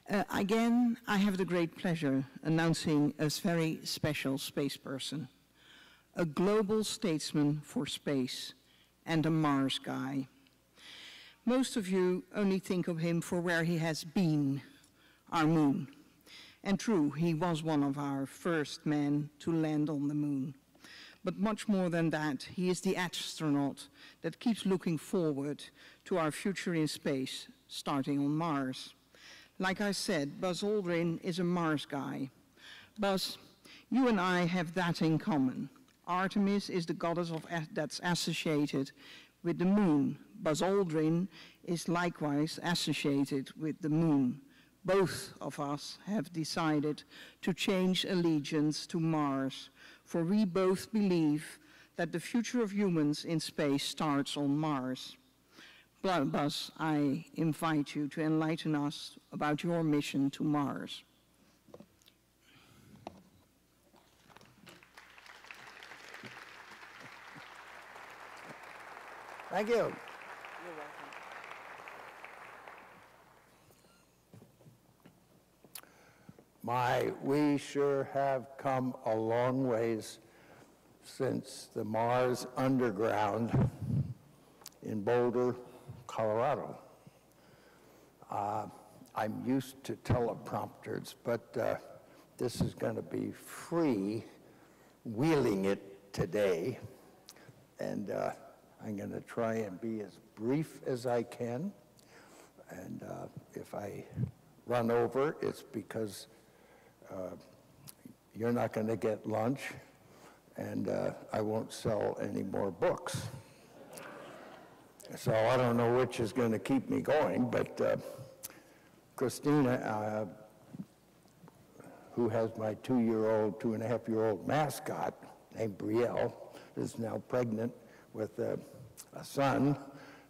Again, I have the great pleasure announcing a very special space person, a global statesman for space and a Mars guy. Most of you only think of him for where he has been, our moon. And true, he was one of our first men to land on the moon. But much more than that, he is the astronaut that keeps looking forward to our future in space, starting on Mars. Like I said, Buzz Aldrin is a Mars guy. Buzz, you and I have that in common. Artemis is the goddess that's associated with the moon. Buzz Aldrin is likewise associated with the moon. Both of us have decided to change allegiance to Mars, for we both believe that the future of humans in space starts on Mars. Buzz, I invite you to enlighten us about your mission to Mars. Thank you. You're welcome. We sure have come a long ways since the Mars Underground in Boulder, Colorado. I'm used to teleprompters, but this is going to be free wheeling it today, and I'm going to try and be as brief as I can, and if I run over, it's because you're not going to get lunch, and I won't sell any more books. So I don't know which is going to keep me going, but Christina, who has my 2.5-year-old mascot named Brielle, is now pregnant with a son.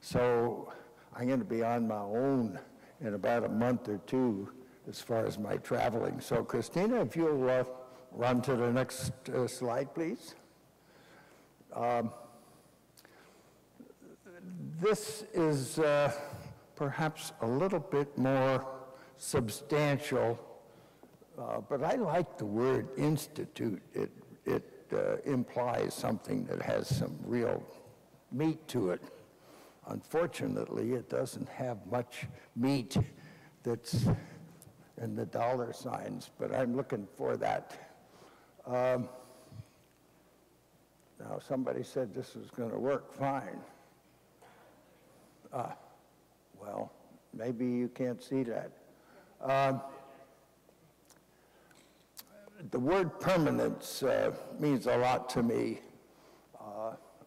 So I'm going to be on my own in about a month or two as far as my traveling. So Christina, if you'll run to the next slide, please. This is perhaps a little bit more substantial, but I like the word institute. It implies something that has some real meat to it. Unfortunately, it doesn't have much meat that's in the dollar signs, but I'm looking for that. Now, somebody said this was going to work fine. Well, maybe you can't see that. The word permanence means a lot to me,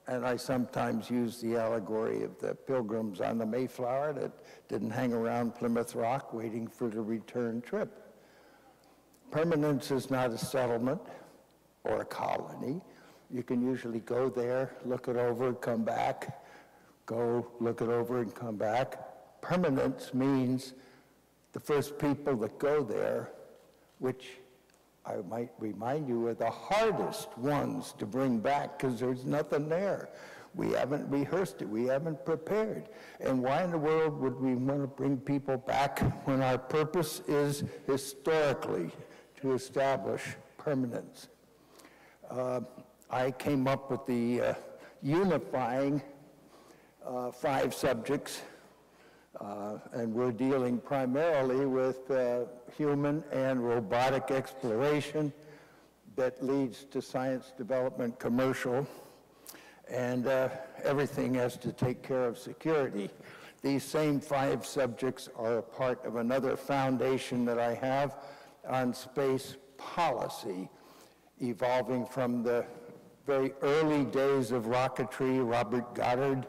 and I sometimes use the allegory of the pilgrims on the Mayflower that didn't hang around Plymouth Rock waiting for the return trip. Permanence is not a settlement or a colony. You can usually go there, look it over, come back, go look it over and come back. Permanence means the first people that go there, which I might remind you are the hardest ones to bring back because there's nothing there. We haven't rehearsed it, we haven't prepared. And why in the world would we want to bring people back when our purpose is historically to establish permanence? I came up with the unifying 5 subjects, and we're dealing primarily with human and robotic exploration that leads to science development commercial, and everything has to take care of security. These same 5 subjects are a part of another foundation that I have on space policy, evolving from the very early days of rocketry. Robert Goddard,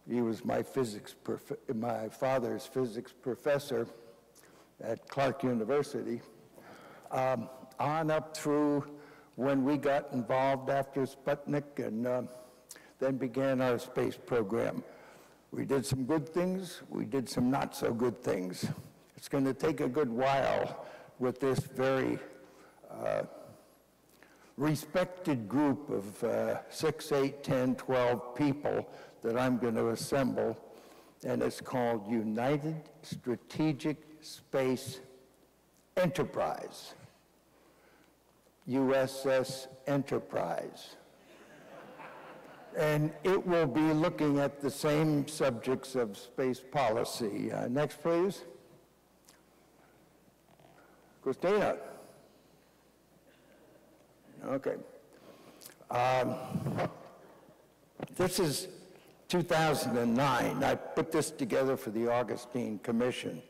he was my father's physics professor at Clark University, on up through when we got involved after Sputnik and then began our space program. We did some good things, we did some not so good things. It's going to take a good while with this very respected group of 6, 8, 10, 12 people that I'm going to assemble and it's called United Strategic Space Enterprise, USS Enterprise. And it will be looking at the same subjects of space policy. Next, please. Christina. Okay. This is 2009. I put this together for the Augustine Commission.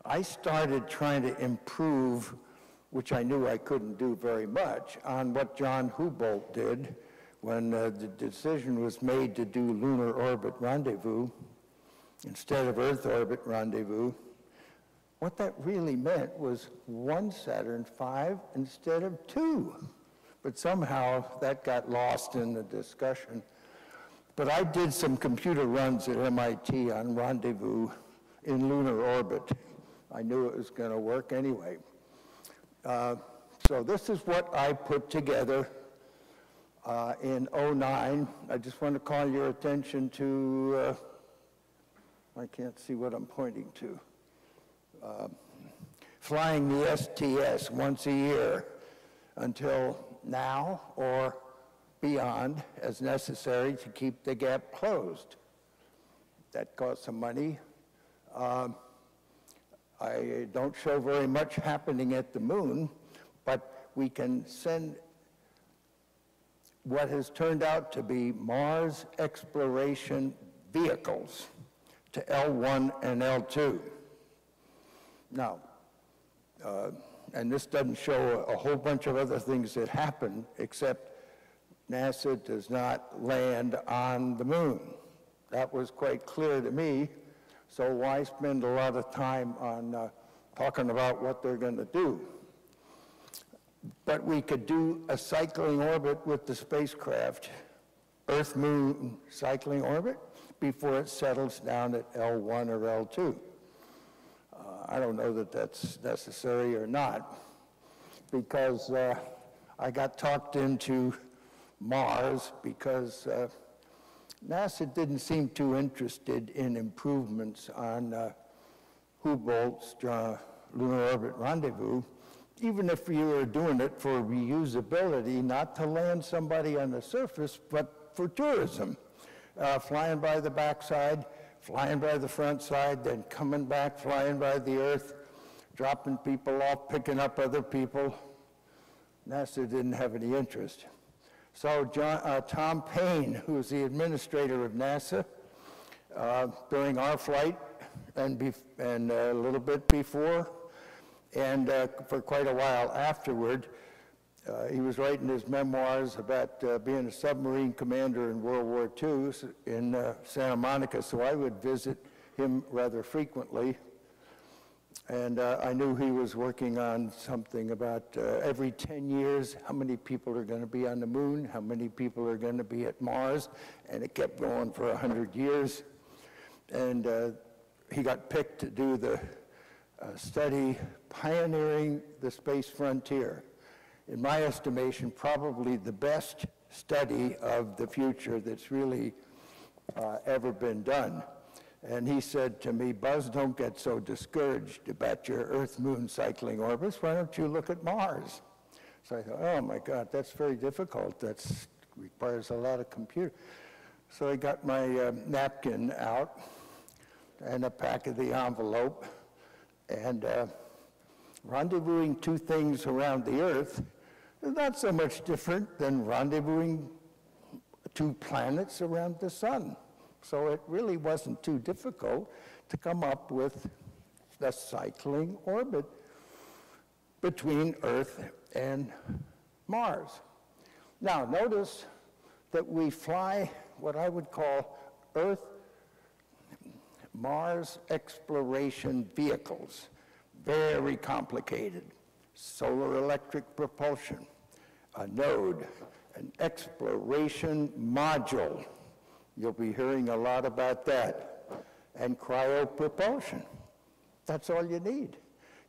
I started trying to improve, which I knew I couldn't do very much, on what John Houbolt did when the decision was made to do lunar orbit rendezvous instead of Earth orbit rendezvous. What that really meant was one Saturn V instead of two. But somehow that got lost in the discussion. But I did some computer runs at MIT on rendezvous in lunar orbit. I knew it was going to work anyway. So this is what I put together in '09. I just want to call your attention to, I can't see what I'm pointing to. Flying the STS once a year until now or beyond as necessary to keep the gap closed. That costs some money. I don't show very much happening at the moon, but we can send what has turned out to be Mars exploration vehicles to L1 and L2. Now, and this doesn't show a whole bunch of other things that happen, except NASA does not land on the moon. That was quite clear to me. So why spend a lot of time on talking about what they're going to do? But we could do a cycling orbit with the spacecraft, Earth-Moon cycling orbit, before it settles down at L1 or L2. I don't know that that's necessary or not, because I got talked into Mars because NASA didn't seem too interested in improvements on Houbolt's lunar orbit rendezvous, even if you were doing it for reusability, not to land somebody on the surface, but for tourism, flying by the backside, flying by the front side, then coming back, flying by the Earth, dropping people off, picking up other people. NASA didn't have any interest. So Tom Paine, who was the administrator of NASA during our flight and a little bit before, and for quite a while afterward, he was writing his memoirs about being a submarine commander in World War II in Santa Monica, so I would visit him rather frequently. And I knew he was working on something about every 10 years, how many people are going to be on the moon, how many people are going to be at Mars, and it kept going for 100 years. And he got picked to do the study pioneering the space frontier. In my estimation, probably the best study of the future that's really ever been done. And he said to me, Buzz, don't get so discouraged about your Earth-Moon cycling orbits. Why don't you look at Mars? So I thought, oh my God, that's very difficult. That requires a lot of computer. So I got my napkin out and a pack of the envelope, and rendezvousing two things around the Earth is not so much different than rendezvousing two planets around the sun. So it really wasn't too difficult to come up with the cycling orbit between Earth and Mars. Now, notice that we fly what I would call Earth-Mars exploration vehicles. Very complicated. Solar electric propulsion, a node, an exploration module. You'll be hearing a lot about that. And cryopropulsion. That's all you need.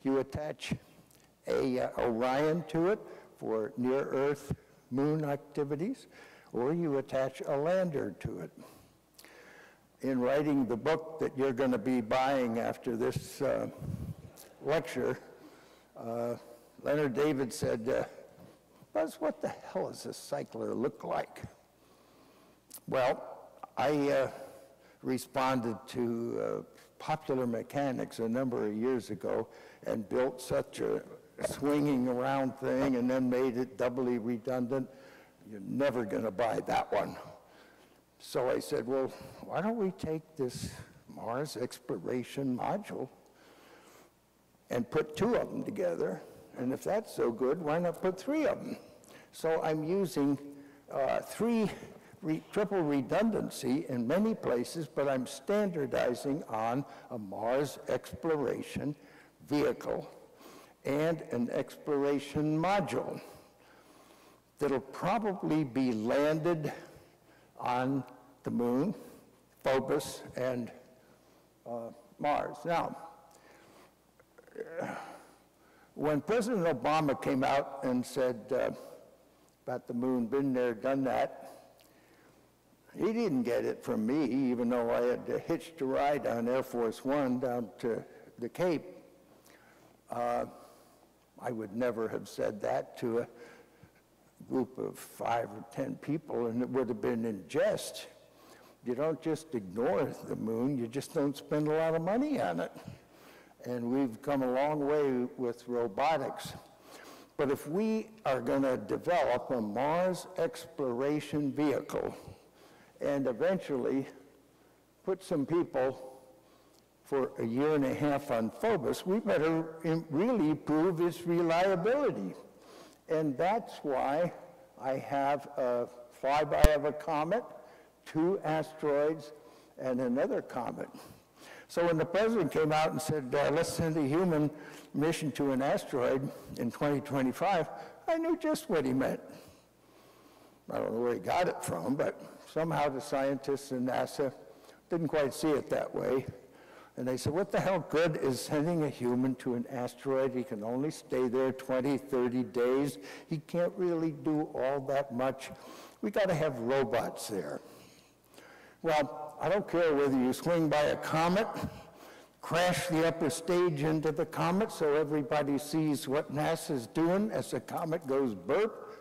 You attach a Orion to it for near-Earth moon activities, or you attach a lander to it. in writing the book that you're going to be buying after this lecture, Leonard David said, Buzz, what the hell does a cycler look like? Well, I responded to Popular Mechanics a number of years ago and built such a swinging around thing and then made it doubly redundant. You're never going to buy that one. So I said, well, why don't we take this Mars exploration module and put 2 of them together? And if that's so good, why not put 3 of them? So I'm using 3 triple redundancy in many places, but I'm standardizing on a Mars exploration vehicle and an exploration module that'll probably be landed on the moon, Phobos, and Mars. Now, when President Obama came out and said about the moon, been there, done that, he didn't get it from me, even though I had hitched a ride on Air Force One down to the Cape. I would never have said that to a group of 5 or 10 people, and it would have been in jest. You don't just ignore the moon, you just don't spend a lot of money on it. And we've come a long way with robotics. But if we are going to develop a Mars exploration vehicle and eventually put some people for a year and a half on Phobos, we better really prove its reliability. And that's why I have a flyby of a comet, 2 asteroids, and another comet. So when the president came out and said, let's send a human mission to an asteroid in 2025, I knew just what he meant. I don't know where he got it from, but somehow the scientists in NASA didn't quite see it that way. And they said, what the hell good is sending a human to an asteroid? He can only stay there 20, 30 days. He can't really do all that much. We got to have robots there. Well, I don't care whether you swing by a comet, crash the upper stage into the comet so everybody sees what NASA's doing as the comet goes burp.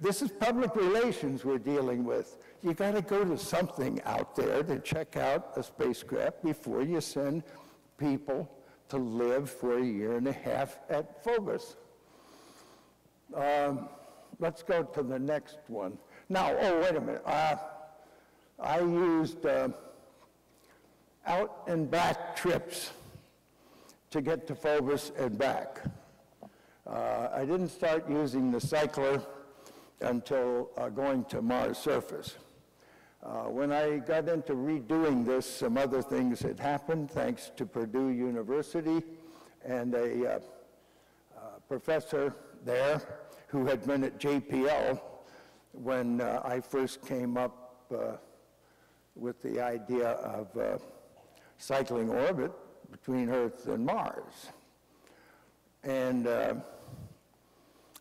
This is public relations we're dealing with. You got to go to something out there to check out a spacecraft before you send people to live for a year and a half at Phobos. Let's go to the next one. Now, oh, wait a minute. I used out and back trips to get to Phobos and back. I didn't start using the Cycler until going to Mars surface. When I got into redoing this, some other things had happened thanks to Purdue University and a professor there who had been at JPL when I first came up with the idea of cycling orbit between Earth and Mars. And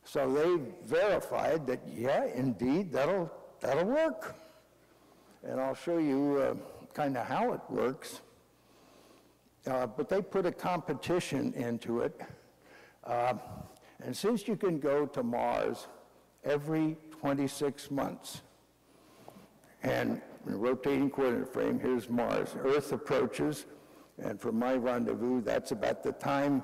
so they verified that, yeah, indeed, that'll work. And I'll show you kind of how it works. But they put a competition into it. And since you can go to Mars every 26 months, and in a rotating coordinate frame, here's Mars. Earth approaches, and from my rendezvous, that's about the time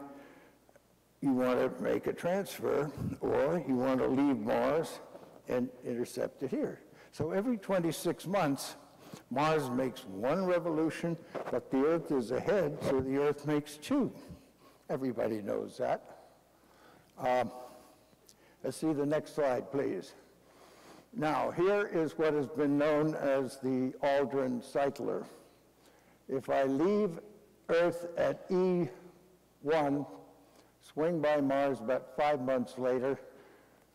you want to make a transfer, or you want to leave Mars and intercept it here. So every 26 months, Mars makes 1 revolution, but the Earth is ahead, so the Earth makes 2. Everybody knows that. Let's see the next slide, please. Now, here is what has been known as the Aldryn Cycler. If I leave Earth at E1, swing by Mars about 5 months later,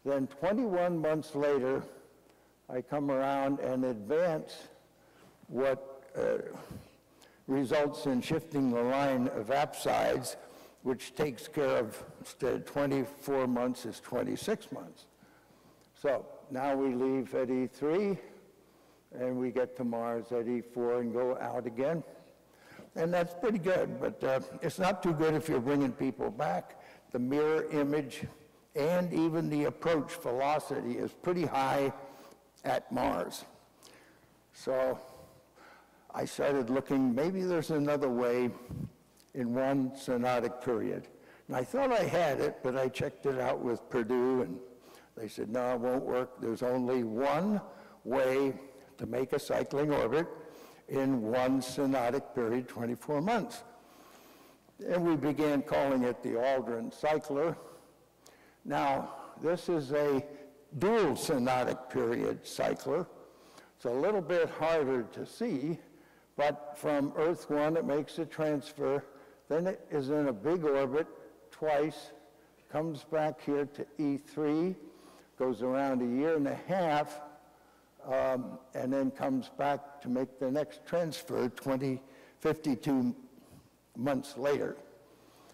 then 21 months later, I come around and advance what results in shifting the line of apsides, which takes care of, instead of 24 months, is 26 months. So now we leave at E3, and we get to Mars at E4 and go out again. And that's pretty good, but it's not too good if you're bringing people back. The mirror image and even the approach velocity is pretty high at Mars. So I started looking, maybe there's another way in one synodic period. And I thought I had it, but I checked it out with Purdue, and they said, no, it won't work. There's only one way to make a cycling orbit in one synodic period, 24 months. And we began calling it the Aldryn Cycler. Now, this is a dual synodic period cycler. It's a little bit harder to see, but from Earth 1, it makes a transfer. Then it is in a big orbit twice, comes back here to E3, goes around a year and a half, and then comes back to make the next transfer 52 months later.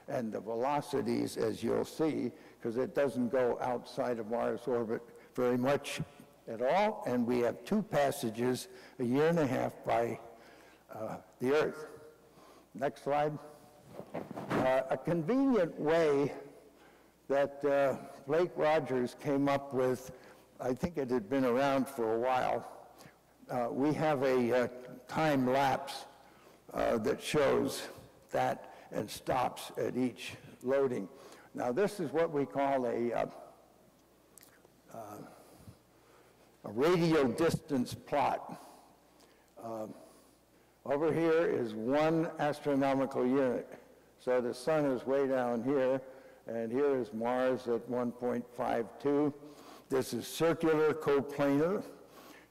And the velocities, as you'll see, because it doesn't go outside of Mars orbit very much at all, and we have two passages a year and a half by the Earth. Next slide. A convenient way that Blake Rogers came up with, I think it had been around for a while. We have a time lapse that shows that and stops at each loading. Now this is what we call a radial distance plot. Over here is 1 astronomical unit. So the sun is way down here, and here is Mars at 1.52. This is circular coplanar.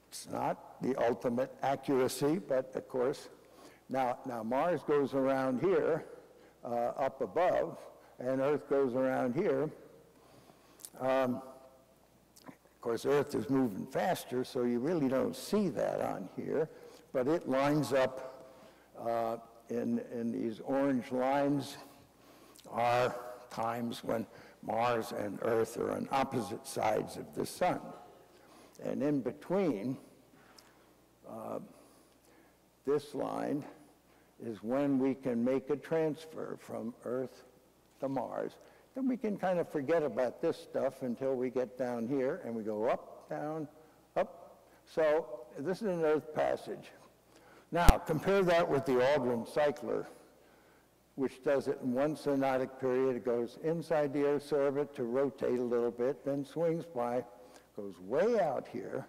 It's not the ultimate accuracy, but of course, now Mars goes around here, up above, and Earth goes around here. Of course, Earth is moving faster, so you really don't see that on here, but it lines up in these orange lines are times when Mars and Earth are on opposite sides of the sun. And in between, this line is when we can make a transfer from Earth to Mars. Then we can kind of forget about this stuff until we get down here and we go up, down, up. So this is an Earth passage. Now, compare that with the Aldryn Cycler, which does it in one synodic period. It goes inside the Earth's orbit to rotate a little bit, then swings by, goes way out here,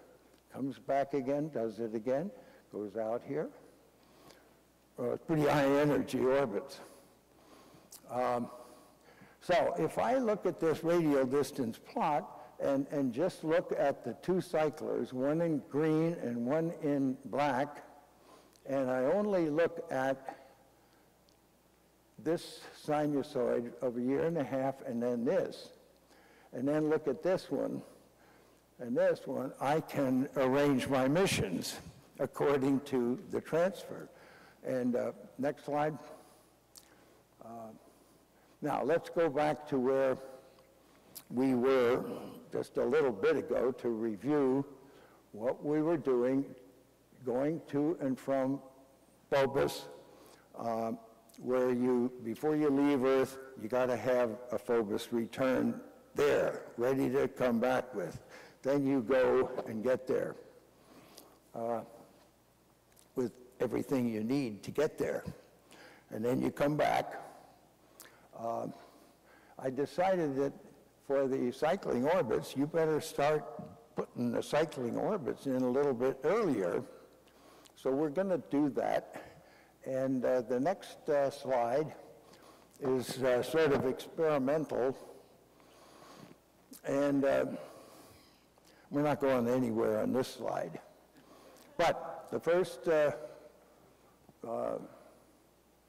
comes back again, does it again, goes out here. It's pretty high energy orbits. So if I look at this radial distance plot and just look at the two cyclers, one in green and one in black, and I only look at this sinusoid of a year and a half and then look at this one and this one, I can arrange my missions according to the transfer. And next slide. Now let's go back to where we were just a little bit ago to review what we were doing going to and from Phobos, where before you leave Earth, you got to have a Phobos return there, ready to come back with. Then you go and get there with everything you need to get there. And then you come back. I decided that for the cycling orbits, you better start putting the cycling orbits in a little bit earlier. So we're going to do that. And the next slide is sort of experimental. And we're not going anywhere on this slide. But the first,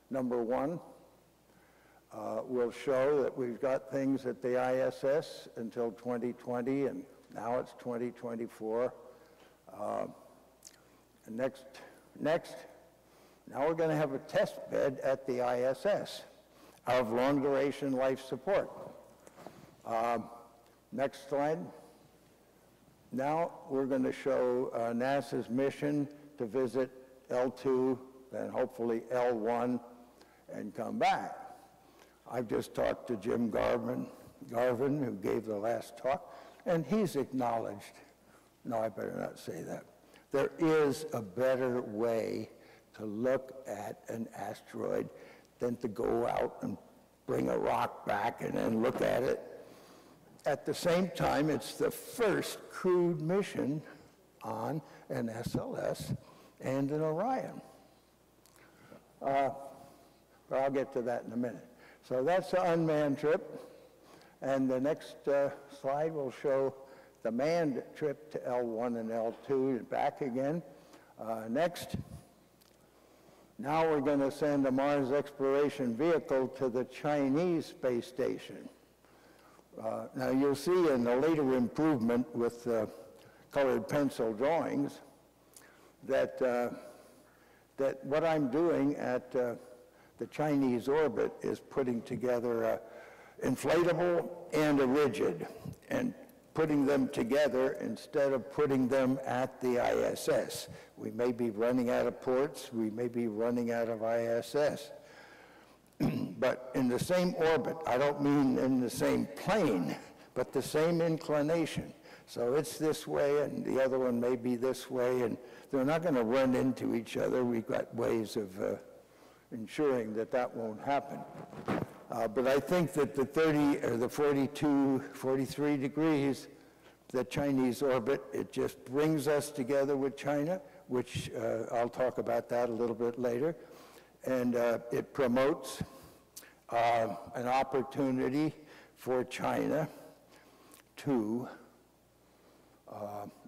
number one, will show that we've got things at the ISS until 2020, and now it's 2024. And next, now we're going to have a test bed at the ISS of long-duration life support. Next slide. Now we're going to show NASA's mission to visit L2, then hopefully L1, and come back. I've just talked to Jim Garvin, who gave the last talk, and he's acknowledged, no, I better not say that, there is a better way to look at an asteroid than to go out and bring a rock back and then look at it. At the same time, it's the first crewed mission on an SLS and an Orion. But I'll get to that in a minute. So that's the unmanned trip. And the next slide will show the manned trip to L1 and L2 and back again. Next. Now we're going to send a Mars exploration vehicle to the Chinese space station. Now you'll see in the later improvement with colored pencil drawings that, that what I'm doing at the Chinese orbit is putting together an inflatable and a rigid, and putting them together instead of putting them at the ISS. We may be running out of ports, we may be running out of ISS. But in the same orbit, I don't mean in the same plane, but the same inclination. So it's this way, and the other one may be this way, and they're not going to run into each other. We've got ways of ensuring that that won't happen. But I think that the 30 or the 42, 43 degrees, the Chinese orbit, it just brings us together with China, which I'll talk about that a little bit later. And it promotes an opportunity for China to,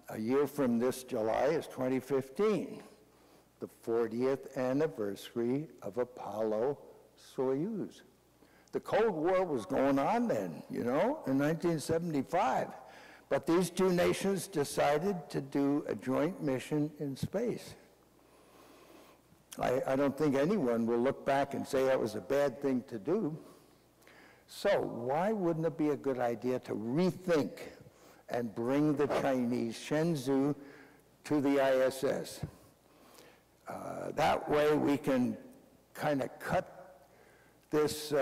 a year from this July is 2015, the 40th anniversary of Apollo-Soyuz. The Cold War was going on then, you know, in 1975. But these two nations decided to do a joint mission in space. I don't think anyone will look back and say that was a bad thing to do. So why wouldn't it be a good idea to rethink and bring the Chinese Shenzhou to the ISS? That way we can kind of cut this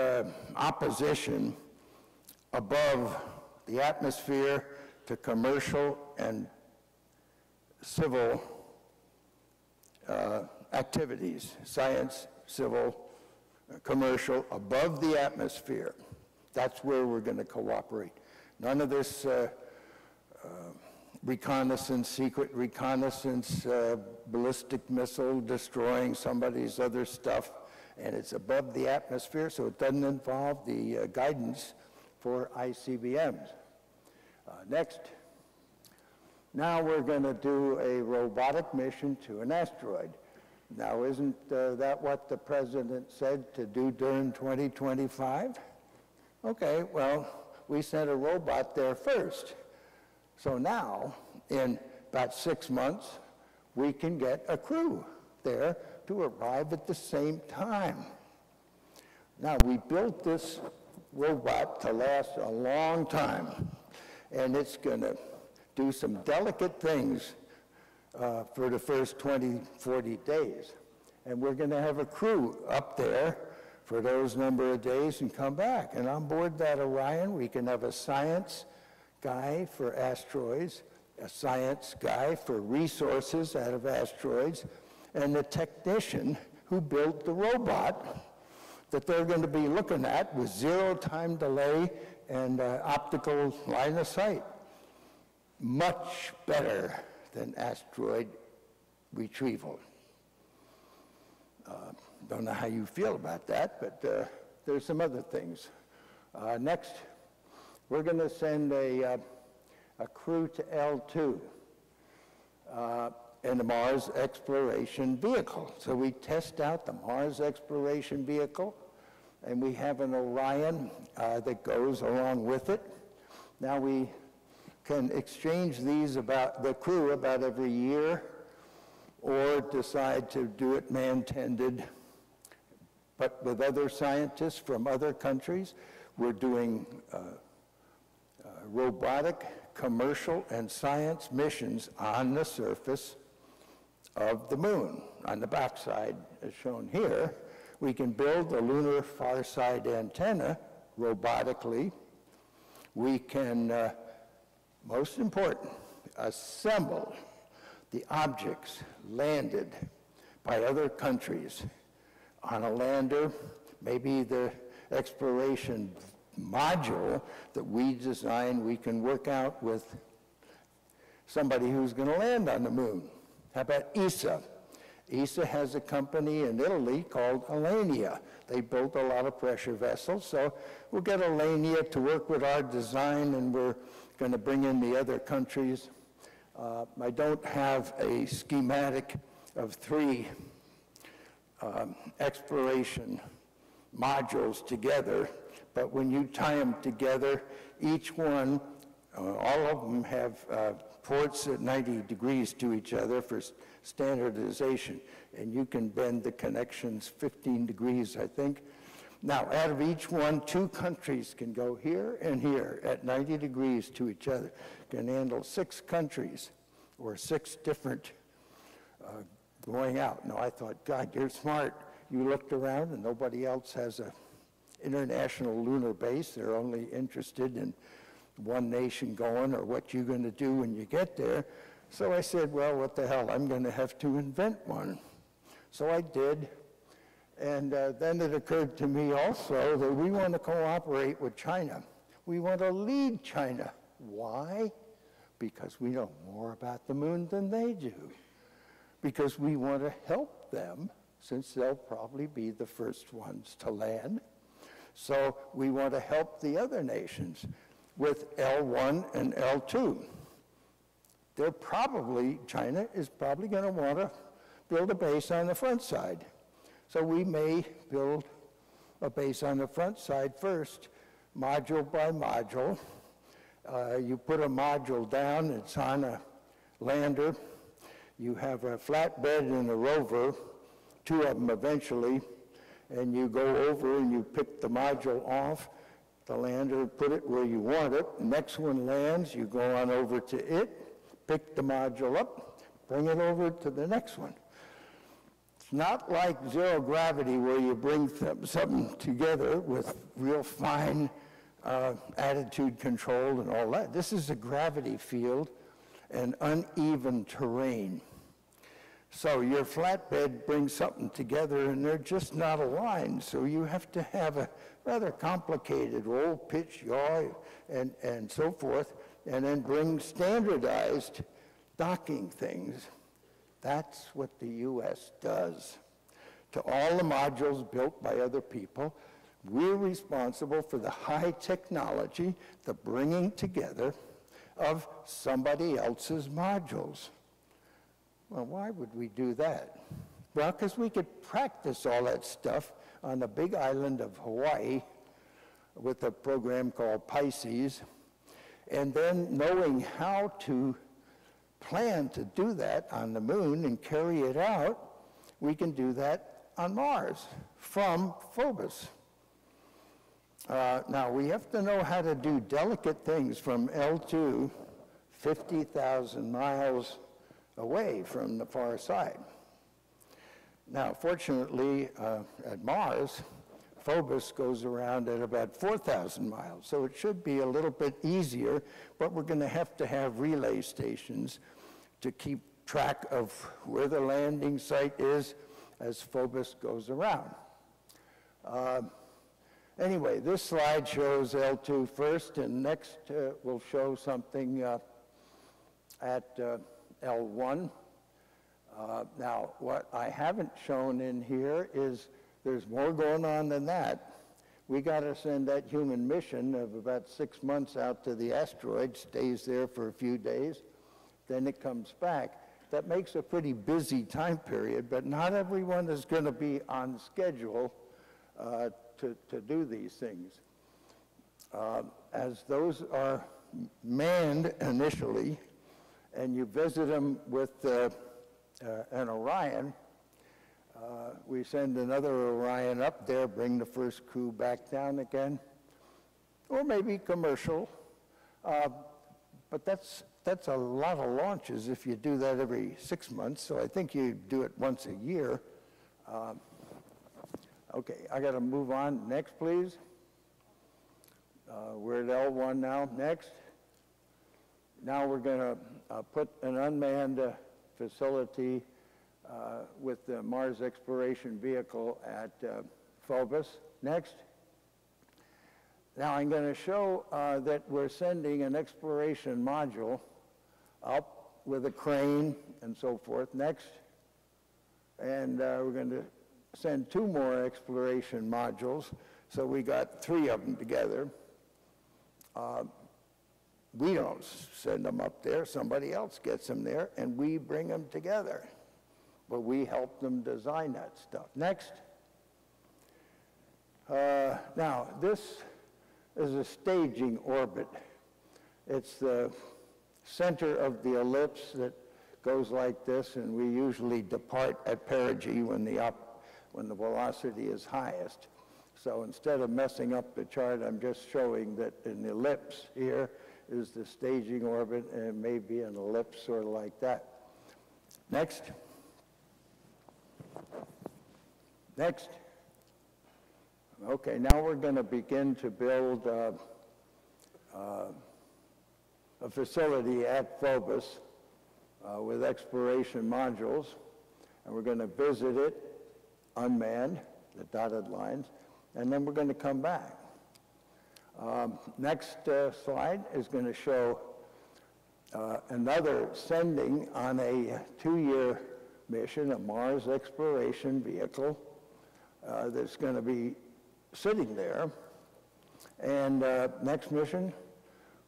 opposition above the atmosphere to commercial and civil activities, science, civil, commercial, above the atmosphere. That's where we're going to cooperate. None of this reconnaissance, secret reconnaissance, ballistic missile destroying somebody's other stuff, and it's above the atmosphere, so it doesn't involve the guidance for ICBMs. Next. Now we're going to do a robotic mission to an asteroid. Now, isn't that what the president said to do during 2025? Okay, well, we sent a robot there first. So now, in about 6 months, we can get a crew there to arrive at the same time. Now, we built this robot to last a long time, and it's going to do some delicate things for the first 20, 40 days. And we're going to have a crew up there for those number of days and come back. And on board that Orion, we can have a science guy for asteroids, a science guy for resources out of asteroids, and the technician who built the robot that they're going to be looking at with 0 time delay and optical line of sight. Much better than asteroid retrieval. Don't know how you feel about that, but there's some other things. Next, we're going to send a crew to L2 in the Mars exploration vehicle. So we test out the Mars exploration vehicle, and we have an Orion that goes along with it. Now we can exchange these the crew about every year, or decide to do it man-tended, but with other scientists from other countries. We're doing robotic commercial and science missions on the surface of the moon. On the backside, as shown here, we can build a lunar far side antenna robotically. We can, most important, assemble the objects landed by other countries on a lander, maybe the exploration module that we design, we can work out with somebody who's going to land on the moon. How about ESA? ESA has a company in Italy called Alenia. They built a lot of pressure vessels, so we'll get Alenia to work with our design, and we're going to bring in the other countries. I don't have a schematic of 3 exploration modules together, but when you tie them together, each one, all of them have ports at 90 degrees to each other for standardization, and you can bend the connections 15 degrees, I think. Now, out of each one, 2 countries can go here and here at 90 degrees to each other. Can handle 6 countries or 6 different going out. Now, I thought, God, you're smart. You looked around and nobody else has an international lunar base. They're only interested in one nation going or what you're going to do when you get there. So I said, well, what the hell, I'm going to have to invent one. So I did, and then it occurred to me also that we want to cooperate with China. We want to lead China. Why? Because we know more about the moon than they do. Because we want to help them, since they'll probably be the first ones to land. So we want to help the other nations with L1 and L2. China is probably going to want to build a base on the front side. So we may build a base on the front side first, module by module. You put a module down, it's on a lander. You have a flatbed and a rover, 2 of them eventually, and you go over and you pick the module off, the lander, put it where you want it. The next one lands, you go on over to it, pick the module up, bring it over to the next one. It's not like zero gravity where you bring something together with real fine attitude control and all that. This is a gravity field and uneven terrain. So your flatbed brings something together and they're just not aligned. So you have to have a rather complicated roll, pitch, yaw, and so forth, and then bring standardized docking things. That's what the U.S. does. To all the modules built by other people, we're responsible for the high technology, the bringing together of somebody else's modules. Well, why would we do that? Well, because we could practice all that stuff on the big island of Hawaii with a program called Pisces, and then knowing how to plan to do that on the moon and carry it out, we can do that on Mars from Phobos. Now, we have to know how to do delicate things from L2, 50,000 miles away from the far side. Now, fortunately, at Mars, Phobos goes around at about 4,000 miles, so it should be a little bit easier, but we're going to have relay stations to keep track of where the landing site is as Phobos goes around. Anyway, this slide shows L2 first, and next we'll show something at L1. Now, what I haven't shown in here is there's more going on than that. We got to send that human mission of about 6 months out to the asteroid, stays there for a few days, then it comes back. That makes a pretty busy time period, but not everyone is going to be on schedule to do these things. As those are manned initially, and you visit them with an Orion, we send another Orion up there, bring the first crew back down again, or maybe commercial. But that's a lot of launches if you do that every 6 months, so I think you do it once a year. Okay, I got to move on. Next, please. We're at L1 now. Next. Now we're going to put an unmanned facility with the Mars exploration vehicle at Phobos. Next. Now I'm going to show that we're sending an exploration module up with a crane and so forth. Next. And we're going to send 2 more exploration modules, so we got 3 of them together. We don't send them up there, somebody else gets them there, and we bring them together. But we help them design that stuff. Next. Now, this is a staging orbit. It's the center of the ellipse that goes like this, and we usually depart at perigee when the velocity is highest. So instead of messing up the chart, I'm just showing that an ellipse here is the staging orbit, and it may be an ellipse sort of like that. Next. Next. Okay, now we're going to begin to build a facility at Phobos with exploration modules, and we're going to visit it unmanned, the dotted lines, and then we're going to come back. Next slide is going to show another sending on a 2-year mission, a Mars exploration vehicle that's going to be sitting there. And next mission,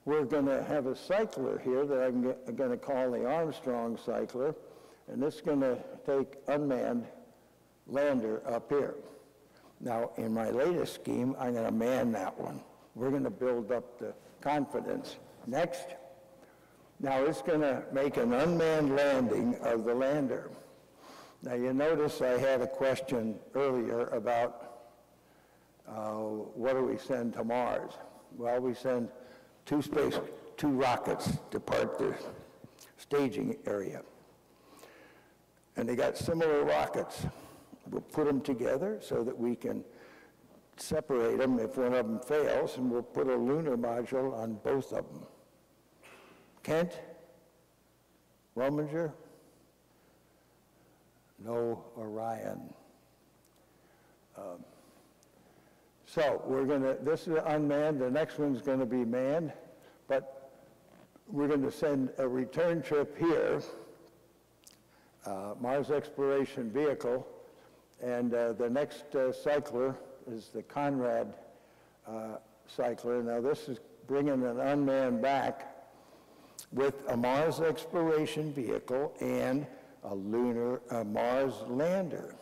we're going to have a cycler here that I'm going to call the Armstrong Cycler, and this is going to take unmanned lander up here. Now, in my latest scheme, I'm going to man that one. We're going to build up the confidence. Next. Now, it's going to make an unmanned landing of the lander. Now, you notice I had a question earlier about what do we send to Mars? Well, we send 2 rockets to part the staging area. And they got similar rockets. We'll put them together so that we can separate them if one of them fails, and we'll put a lunar module on both of them. Kent? Rominger? No, Orion. So we're going to, this is unmanned, the next one's going to be manned, but we're going to send a return trip here, Mars exploration vehicle, and the next cycler is the Conrad Cycler. Now this is bringing an unmanned back with a Mars exploration vehicle and a Mars lander.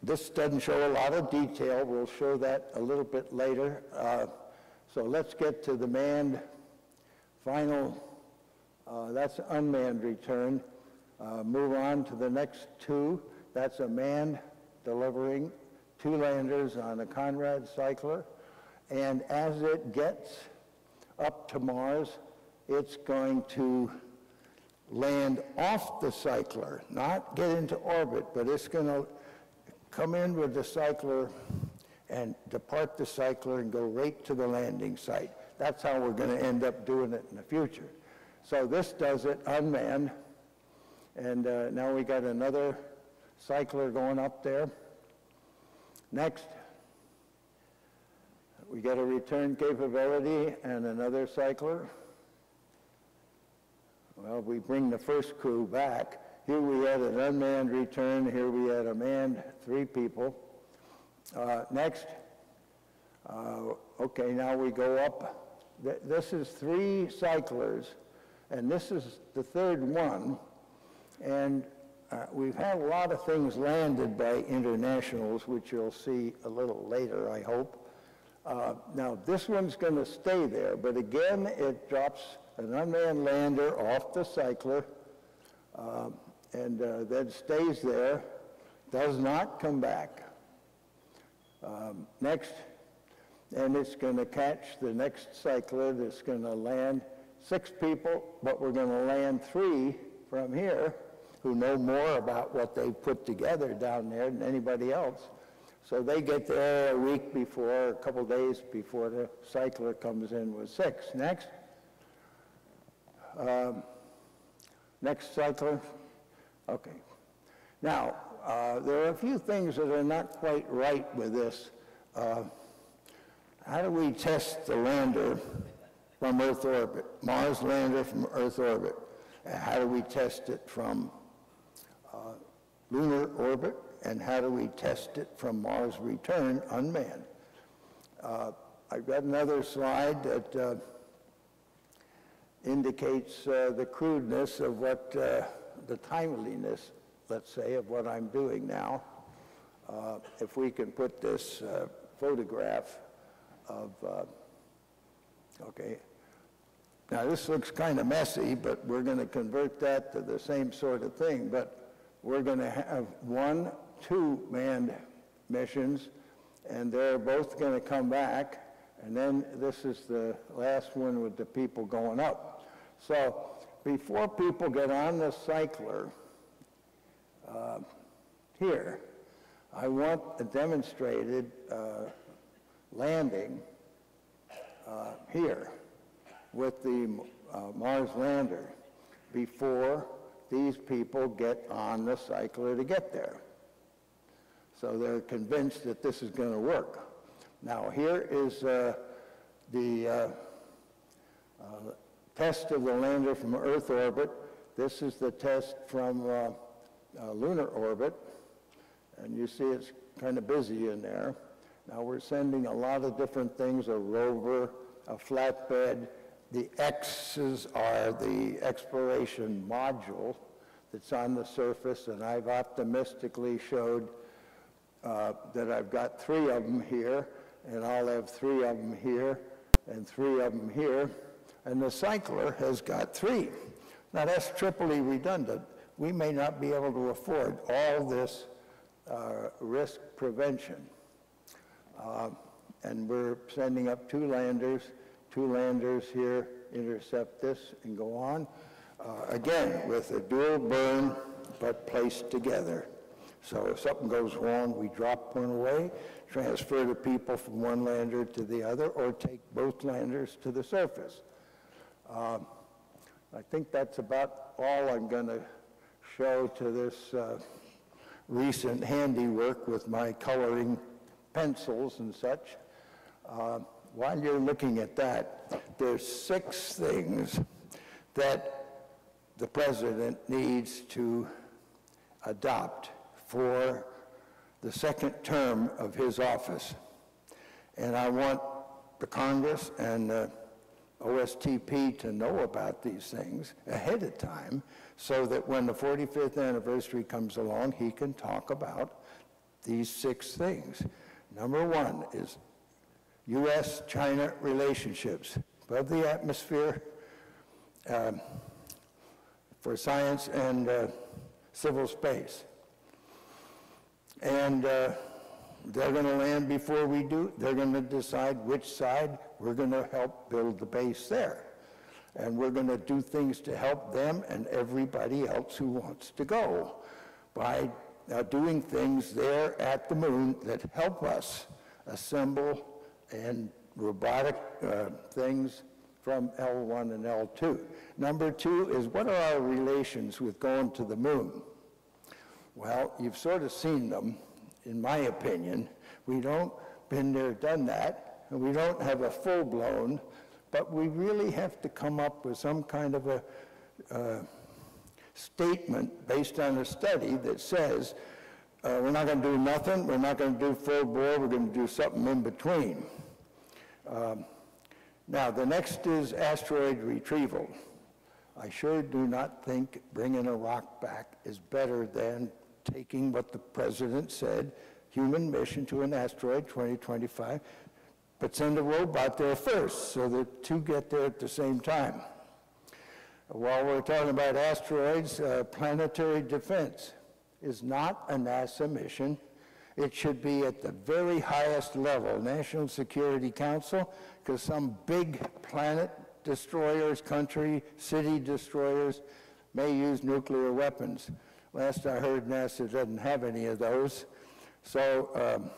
This doesn't show a lot of detail. We'll show that a little bit later. So let's get to the manned final, that's unmanned return. Move on to the next 2. That's a manned delivering 2 landers on a Conrad Cycler. And as it gets up to Mars, it's going to land off the Cycler, not get into orbit, but it's going to come in with the Cycler and depart the Cycler and go right to the landing site. That's how we're going to end up doing it in the future. So this does it unmanned, and now we got another Cycler going up there. Next, we got a return capability and another Cycler. Well, we bring the first crew back. Here we had an unmanned return. Here we had a manned 3 people. Next. Okay, now we go up. This is 3 cyclers, and this is the 3rd one. And we've had a lot of things landed by internationals, which you'll see a little later, I hope. Now, this one's going to stay there, but again, it drops an unmanned lander off the Cycler, and then stays there, does not come back. Next. and it's going to catch the next cycler that's going to land 6 people, but we're going to land 3 from here who know more about what they've put together down there than anybody else. So they get there a week before, a couple days before the cycler comes in with 6. Next. Next cycler. Okay. Now, there are a few things that are not quite right with this. How do we test the lander from Earth orbit, Mars lander from Earth orbit? How do we test it from lunar orbit? And how do we test it from Mars return unmanned? I've got another slide that indicates the crudeness of what, the timeliness, let's say, of what I'm doing now. If we can put this photograph of, okay. Now this looks kind of messy, but we're going to convert that to the same sort of thing. But we're going to have 1, 2 manned missions, and they're both going to come back. And then this is the last one with the people going up. So before people get on the cycler here, I want a demonstrated landing here with the Mars lander before these people get on the cycler to get there. So they're convinced that this is going to work. Now here is the test of the lander from Earth orbit. This is the test from lunar orbit. And you see it's kind of busy in there. Now we're sending a lot of different things, a rover, a flatbed. The X's are the exploration module that's on the surface, and I've optimistically showed that I've got 3 of them here, and I'll have 3 of them here, and 3 of them here, and the cycler has got 3. Now that's triply redundant. We may not be able to afford all this risk prevention. And we're sending up 2 landers here, intercept this and go on. Again, with a dual burn, but placed together. So if something goes wrong, we drop one away, transfer the people from one lander to the other, or take both landers to the surface. I think that's about all I'm going to show to this recent handiwork with my coloring pencils and such. While you're looking at that, there's 6 things that the president needs to adopt for the second term of his office. And I want the Congress and the OSTP to know about these things ahead of time so that when the 45th anniversary comes along, he can talk about these 6 things. Number 1 is U.S.-China relationships above the atmosphere for science and civil space. And they're going to land before we do. They're going to decide which side we're going to help build the base there. And we're going to do things to help them and everybody else who wants to go by doing things there at the moon that help us assemble and robotic things from L1 and L2. Number 2 is, what are our relations with going to the moon? Well, you've sort of seen them, in my opinion. We don't been there, done that, and we don't have a full-blown, but we really have to come up with some kind of a statement based on a study that says we're not going to do nothing, we're not going to do full bore, we're going to do something in between. Now, the next is asteroid retrieval. I sure do not think bringing a rock back is better than taking what the president said, human mission to an asteroid 2025, but send a robot there first so that 2 get there at the same time. While we're talking about asteroids, planetary defense is not a NASA mission. It should be at the very highest level, National Security Council, because some big planet destroyers, country, city destroyers may use nuclear weapons. Last I heard, NASA doesn't have any of those. So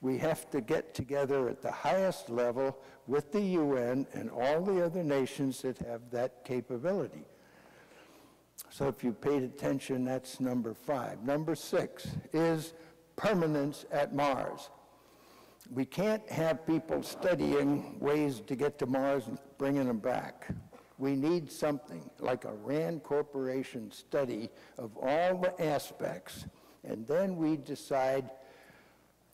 we have to get together at the highest level with the UN and all the other nations that have that capability. So if you paid attention, that's number 5. Number 6 is permanence at Mars. We can't have people studying ways to get to Mars and bringing them back. We need something like a RAND Corporation study of all the aspects, and then we decide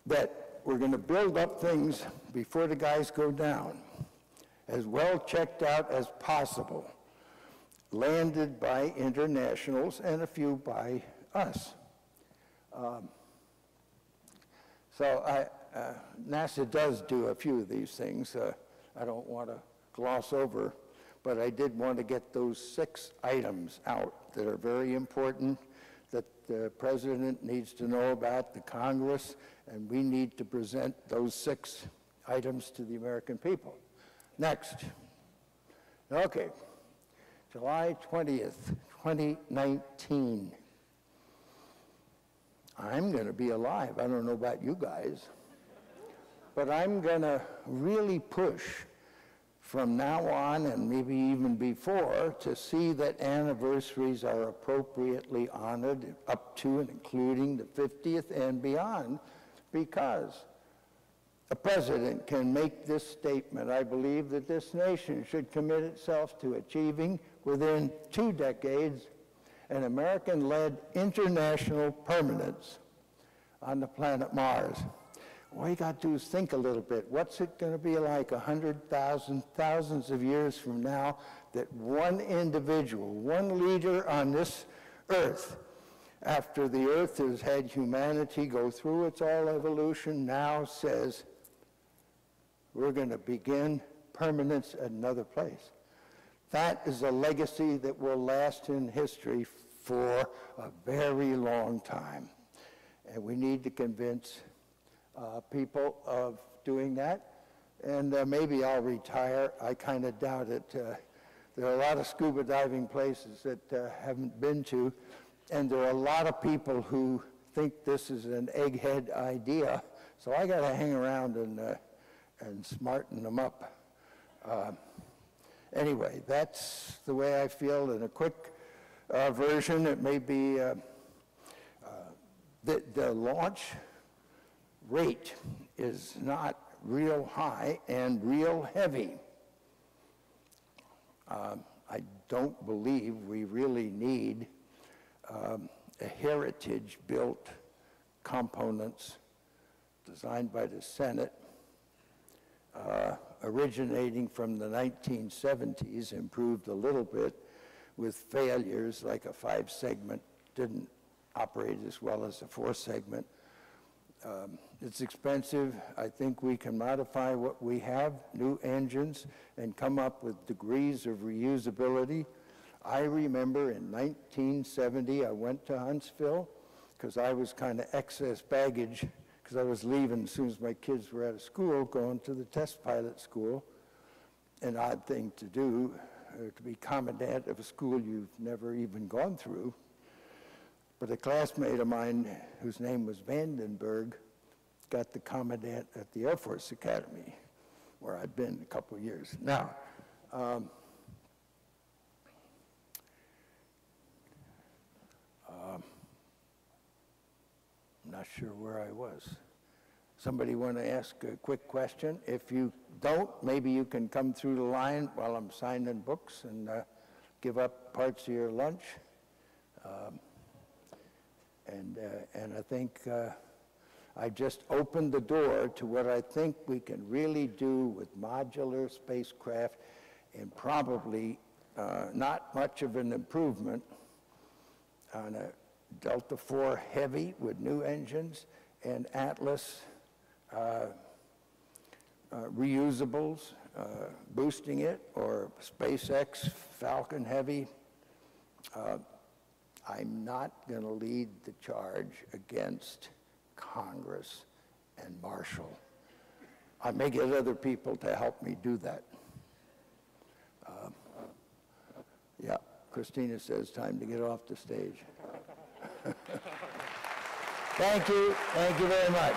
that we're going to build up things before the guys go down, as well checked out as possible, landed by internationals and a few by us. NASA does do a few of these things. I don't want to gloss over, but I did want to get those 6 items out that are very important, that the President needs to know about, the Congress, and we need to present those 6 items to the American people. Next. Okay. July 20th, 2019. I'm going to be alive. I don't know about you guys. But I'm going to really push from now on, and maybe even before, to see that anniversaries are appropriately honored up to and including the 50th and beyond, because a president can make this statement: I believe that this nation should commit itself to achieving within 2 decades an American-led international permanence on the planet Mars. All you got to do is think a little bit. What's it going to be like 100,000, thousands of years from now that one individual, one leader on this Earth, after the Earth has had humanity go through its all evolution, now says, we're going to begin permanence at another place. That is a legacy that will last in history for a very long time. And we need to convince people of doing that. And maybe I'll retire. I kind of doubt it. There are a lot of scuba diving places that haven't been to, and there are a lot of people who think this is an egghead idea. So I got to hang around and smarten them up. Anyway, that's the way I feel. In a quick version, it may be the launch rate is not real high and real heavy. I don't believe we really need a heritage-built components designed by the Senate, originating from the 1970s, improved a little bit with failures, like a 5-segment didn't operate as well as a 4-segment. It's expensive. I think we can modify what we have, new engines, and come up with degrees of reusability. I remember in 1970, I went to Huntsville because I was kind of excess baggage because I was leaving as soon as my kids were out of school, going to the test pilot school. An odd thing to do, to be commandant of a school you've never even gone through. But a classmate of mine, whose name was Vandenberg, got the commandant at the Air Force Academy, where I'd been a couple of years. Now, I'm not sure where I was. Somebody want to ask a quick question? If you don't, maybe you can come through the line while I'm signing books and give up parts of your lunch. And I think I just opened the door to what I think we can really do with modular spacecraft, and probably not much of an improvement on a Delta IV Heavy with new engines and Atlas reusables, boosting it, or SpaceX Falcon Heavy. I'm not going to lead the charge against Congress, and Marshall. I may get other people to help me do that. Yeah, Christina says time to get off the stage. Thank you very much.